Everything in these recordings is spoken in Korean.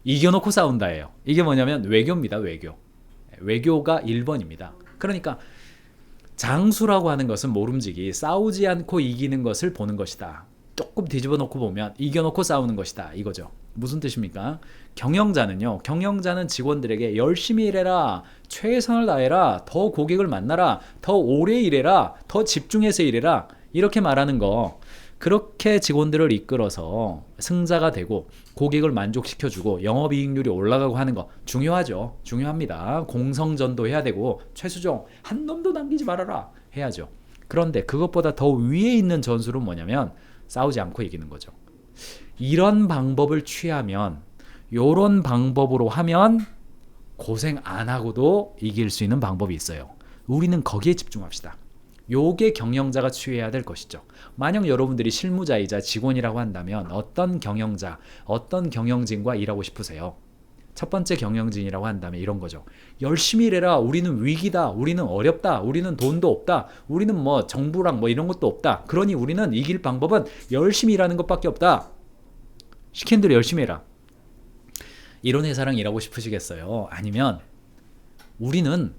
이겨놓고 싸운다예요. 이게 뭐냐면 외교입니다. 외교. 외교가 1번입니다. 그러니까 장수라고 하는 것은 모름지기 싸우지 않고 이기는 것을 보는 것이다. 조금 뒤집어 놓고 보면 이겨놓고 싸우는 것이다 이거죠. 무슨 뜻입니까? 경영자는 직원들에게 열심히 일해라, 최선을 다해라, 더 고객을 만나라, 더 오래 일해라, 더 집중해서 일해라 이렇게 말하는 거. 그렇게 직원들을 이끌어서 승자가 되고 고객을 만족시켜주고 영업이익률이 올라가고 하는 거 중요하죠. 중요합니다. 공성전도 해야 되고 최수종 한 놈도 남기지 말아라 해야죠. 그런데 그것보다 더 위에 있는 전술은 뭐냐면 싸우지 않고 이기는 거죠. 이런 방법을 취하면, 요런 방법으로 하면 고생 안 하고도 이길 수 있는 방법이 있어요. 우리는 거기에 집중합시다. 요게 경영자가 취해야 될 것이죠. 만약 여러분들이 실무자이자 직원이라고 한다면 어떤 경영자, 어떤 경영진과 일하고 싶으세요? 첫 번째 경영진이라고 한다면 이런 거죠. 열심히 일해라. 우리는 위기다. 우리는 어렵다. 우리는 돈도 없다. 우리는 뭐 정부랑 뭐 이런 것도 없다. 그러니 우리는 이길 방법은 열심히 일하는 것밖에 없다. 시킨 대로 열심히 해라. 이런 회사랑 일하고 싶으시겠어요? 아니면 우리는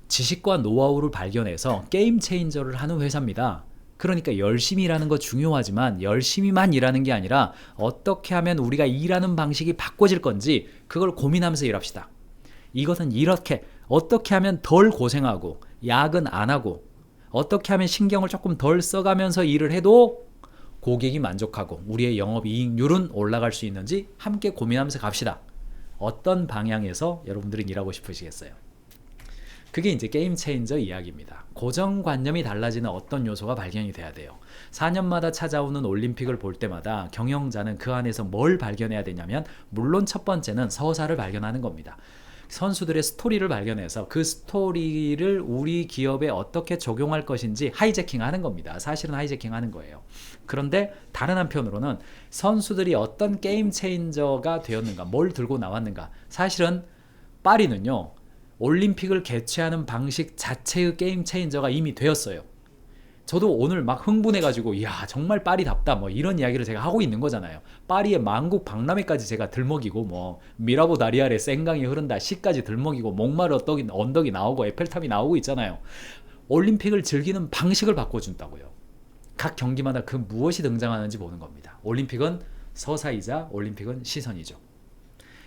지식과 노하우를 발견해서 게임 체인저를 하는 회사입니다. 그러니까 열심히 일하는 거 중요하지만 열심히만 일하는 게 아니라 어떻게 하면 우리가 일하는 방식이 바꿔질 건지 그걸 고민하면서 일합시다. 이것은 이렇게 어떻게 하면 덜 고생하고 야근 안 하고 어떻게 하면 신경을 조금 덜 써가면서 일을 해도 고객이 만족하고 우리의 영업이익률은 올라갈 수 있는지 함께 고민하면서 갑시다. 어떤 방향에서 여러분들은 일하고 싶으시겠어요? 그게 이제 게임 체인저 이야기입니다. 고정관념이 달라지는 어떤 요소가 발견이 돼야 돼요. 4년마다 찾아오는 올림픽을 볼 때마다 경영자는 그 안에서 뭘 발견해야 되냐면 물론 첫 번째는 서사를 발견하는 겁니다. 선수들의 스토리를 발견해서 그 스토리를 우리 기업에 어떻게 적용할 것인지 하이제킹하는 겁니다. 사실은 하이제킹하는 거예요. 그런데 다른 한편으로는 선수들이 어떤 게임 체인저가 되었는가, 뭘 들고 나왔는가. 사실은 파리는요. 올림픽을 개최하는 방식 자체의 게임 체인저가 이미 되었어요. 저도 오늘 막 흥분해가지고 이야 정말 파리답다 뭐 이런 이야기를 제가 하고 있는 거잖아요. 파리의 만국 박람회까지 제가 들먹이고 뭐 미라보 다리 아래 생강이 흐른다 시까지 들먹이고 목마르 언덕이 나오고 에펠탑이 나오고 있잖아요. 올림픽을 즐기는 방식을 바꿔준다고요. 각 경기마다 그 무엇이 등장하는지 보는 겁니다. 올림픽은 서사이자 올림픽은 시선이죠.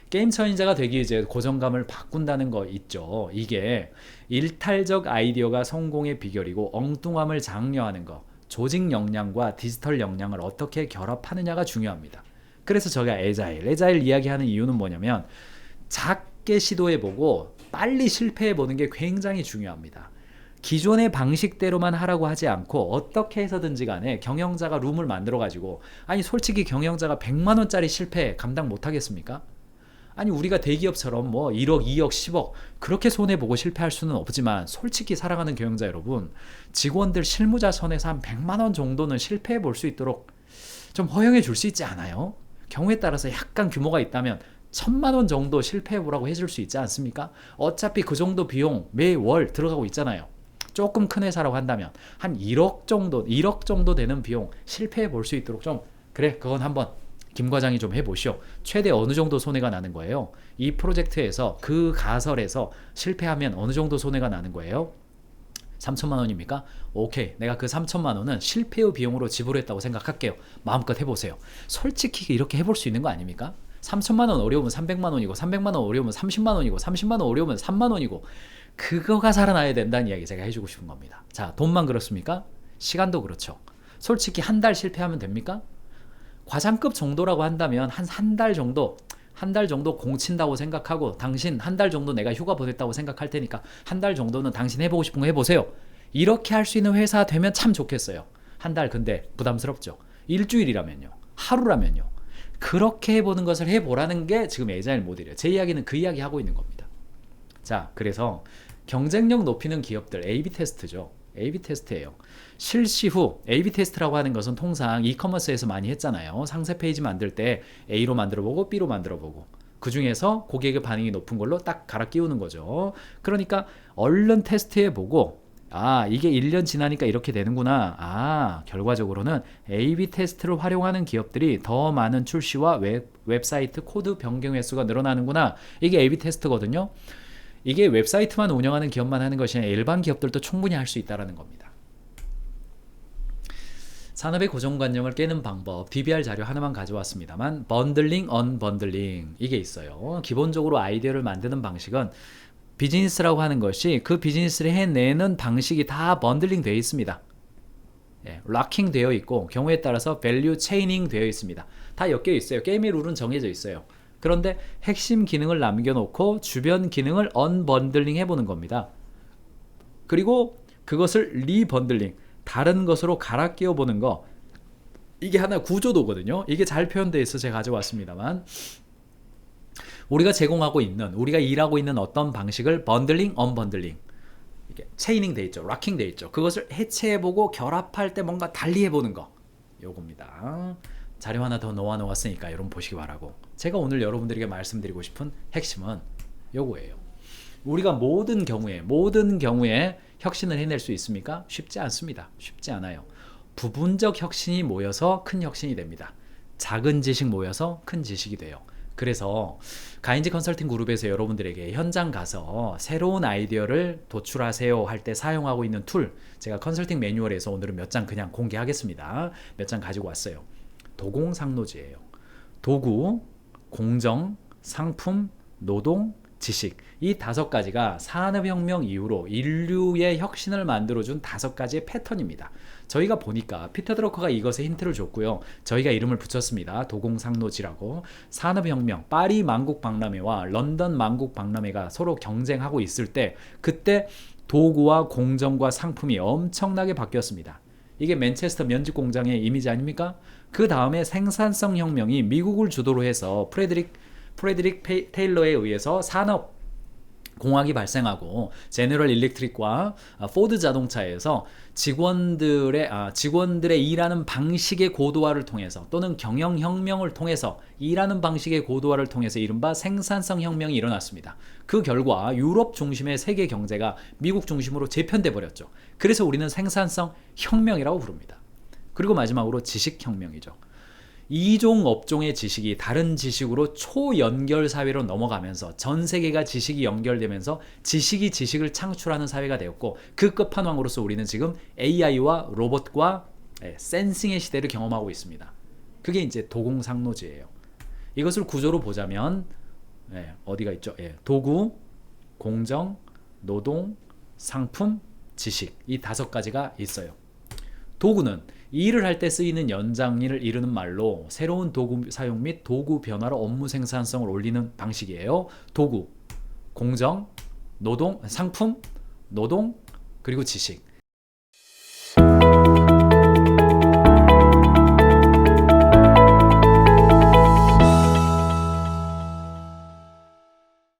게임 처인자가 되기 위해 고정감을 바꾼다는 거 있죠. 이게 일탈적 아이디어가 성공의 비결이고 엉뚱함을 장려하는 거, 조직 역량과 디지털 역량을 어떻게 결합하느냐가 중요합니다. 그래서 제가 에자일 이야기하는 이유는 뭐냐면 작게 시도해보고 빨리 실패해보는 게 굉장히 중요합니다. 기존의 방식대로만 하라고 하지 않고 어떻게 해서든지 간에 경영자가 룸을 만들어가지고 아니 솔직히 경영자가 100만 원짜리 실패 감당 못하겠습니까? 아니 우리가 대기업처럼 뭐 1억, 2억, 10억 그렇게 손해보고 실패할 수는 없지만 솔직히 사랑하는 경영자 여러분 직원들 실무자 선에서 한 100만 원 정도는 실패해 볼 수 있도록 좀 허용해 줄 수 있지 않아요? 경우에 따라서 약간 규모가 있다면 1000만 원 정도 실패해 보라고 해줄 수 있지 않습니까? 어차피 그 정도 비용 매월 들어가고 있잖아요. 조금 큰 회사라고 한다면 한 1억 정도 되는 비용 실패해 볼 수 있도록 좀 그래 그건 한번 김 과장이 좀 해보시오. 최대 어느 정도 손해가 나는 거예요? 이 프로젝트에서 그 가설에서 실패하면 어느 정도 손해가 나는 거예요? 3천만 원입니까? 오케이, 내가 그 3천만 원은 실패의 비용으로 지불했다고 생각할게요. 마음껏 해보세요. 솔직히 이렇게 해볼 수 있는 거 아닙니까? 3천만 원 어려우면 300만 원이고 300만 원 어려우면 30만 원이고 30만 원 어려우면 3만 원이고 그거가 살아나야 된다는 이야기 제가 해주고 싶은 겁니다. 자, 돈만 그렇습니까? 시간도 그렇죠. 솔직히 한 달 실패하면 됩니까? 과장급 정도라고 한다면 한 달 정도 공친다고 생각하고 당신 한 달 정도 내가 휴가 보냈다고 생각할 테니까 한 달 정도는 당신 해보고 싶은 거 해보세요. 이렇게 할 수 있는 회사 되면 참 좋겠어요. 한 달 근데 부담스럽죠. 일주일이라면요. 하루라면요. 그렇게 해보는 것을 해보라는 게 지금 에자일 모델이에요. 제 이야기는 그 이야기 하고 있는 겁니다. 자, 그래서 경쟁력 높이는 기업들 A/B 테스트죠. A/B 테스트예요. 실시 후 A/B 테스트라고 하는 것은 통상 이커머스에서 많이 했잖아요. 상세 페이지 만들 때 A로 만들어보고 B로 만들어보고 그 중에서 고객의 반응이 높은 걸로 딱 갈아 끼우는 거죠. 그러니까 얼른 테스트해보고 아, 이게 1년 지나니까 이렇게 되는구나. 아, 결과적으로는 A/B 테스트를 활용하는 기업들이 더 많은 출시와 웹사이트 코드 변경 횟수가 늘어나는구나. 이게 A/B 테스트거든요. 이게 웹사이트만 운영하는 기업만 하는 것이 아니라 일반 기업들도 충분히 할 수 있다는 겁니다. 산업의 고정관념을 깨는 방법, DBR 자료 하나만 가져왔습니다만 번들링, 언번들링 이게 있어요. 기본적으로 아이디어를 만드는 방식은 비즈니스라고 하는 것이 그 비즈니스를 해내는 방식이 다 번들링 되어 있습니다. 예, 락킹 되어 있고 경우에 따라서 밸류 체이닝 되어 있습니다. 다 엮여 있어요. 게임의 룰은 정해져 있어요. 그런데 핵심 기능을 남겨놓고 주변 기능을 언번들링 해보는 겁니다. 그리고 그것을 리번들링, 다른 것으로 갈아 끼워보는 거, 이게 하나 구조도거든요. 이게 잘 표현되어 있어 제가 가져왔습니다만 우리가 제공하고 있는, 우리가 일하고 있는 어떤 방식을 번들링, 언번들링, 이게 체이닝 돼 있죠. 락킹 돼 있죠. 그것을 해체해보고 결합할 때 뭔가 달리 해보는 거, 요겁니다. 자료 하나 더 놓아놓았으니까 여러분 보시기 바라고. 제가 오늘 여러분들에게 말씀드리고 싶은 핵심은 요거예요. 우리가 모든 경우에 혁신을 해낼 수 있습니까? 쉽지 않습니다. 쉽지 않아요. 부분적 혁신이 모여서 큰 혁신이 됩니다. 작은 지식 모여서 큰 지식이 돼요. 그래서 가인지 컨설팅 그룹에서 여러분들에게 현장 가서 새로운 아이디어를 도출하세요 할 때 사용하고 있는 툴, 제가 컨설팅 매뉴얼에서 오늘은 몇 장 그냥 공개하겠습니다. 몇 장 가지고 왔어요. 도공상노지예요. 도구, 공정, 상품, 노동, 지식, 이 5가지가 산업혁명 이후로 인류의 혁신을 만들어준 5가지의 패턴입니다. 저희가 보니까 피터 드러커가 이것에 힌트를 줬고요. 저희가 이름을 붙였습니다. 도공상노지라고. 산업혁명, 파리 만국박람회와 런던 만국박람회가 서로 경쟁하고 있을 때 그때 도구와 공정과 상품이 엄청나게 바뀌었습니다. 이게 맨체스터 면직 공장의 이미지 아닙니까? 그 다음에 생산성 혁명이 미국을 주도로 해서 프레드릭 테일러에 의해서 산업 공학이 발생하고 제너럴 일렉트릭과 포드 자동차에서 직원들의 일하는 방식의 고도화를 통해서 또는 경영혁명을 통해서 일하는 방식의 고도화를 통해서 이른바 생산성 혁명이 일어났습니다. 그 결과 유럽 중심의 세계 경제가 미국 중심으로 재편돼 버렸죠. 그래서 우리는 생산성 혁명이라고 부릅니다. 그리고 마지막으로 지식혁명이죠. 이종 업종의 지식이 다른 지식으로 초연결 사회로 넘어가면서 전 세계가 지식이 연결되면서 지식이 지식을 창출하는 사회가 되었고 그 끝판왕으로서 우리는 지금 AI와 로봇과 센싱의 시대를 경험하고 있습니다. 그게 이제 도공상노지예요. 이것을 구조로 보자면 어디가 있죠? 도구, 공정, 노동, 상품, 지식, 이 5가지가 있어요. 도구는 일을 할 때 쓰이는 연장일을 이르는 말로 새로운 도구 사용 및 도구 변화로 업무 생산성을 올리는 방식이에요. 도구, 공정, 노동, 상품, 노동, 그리고 지식.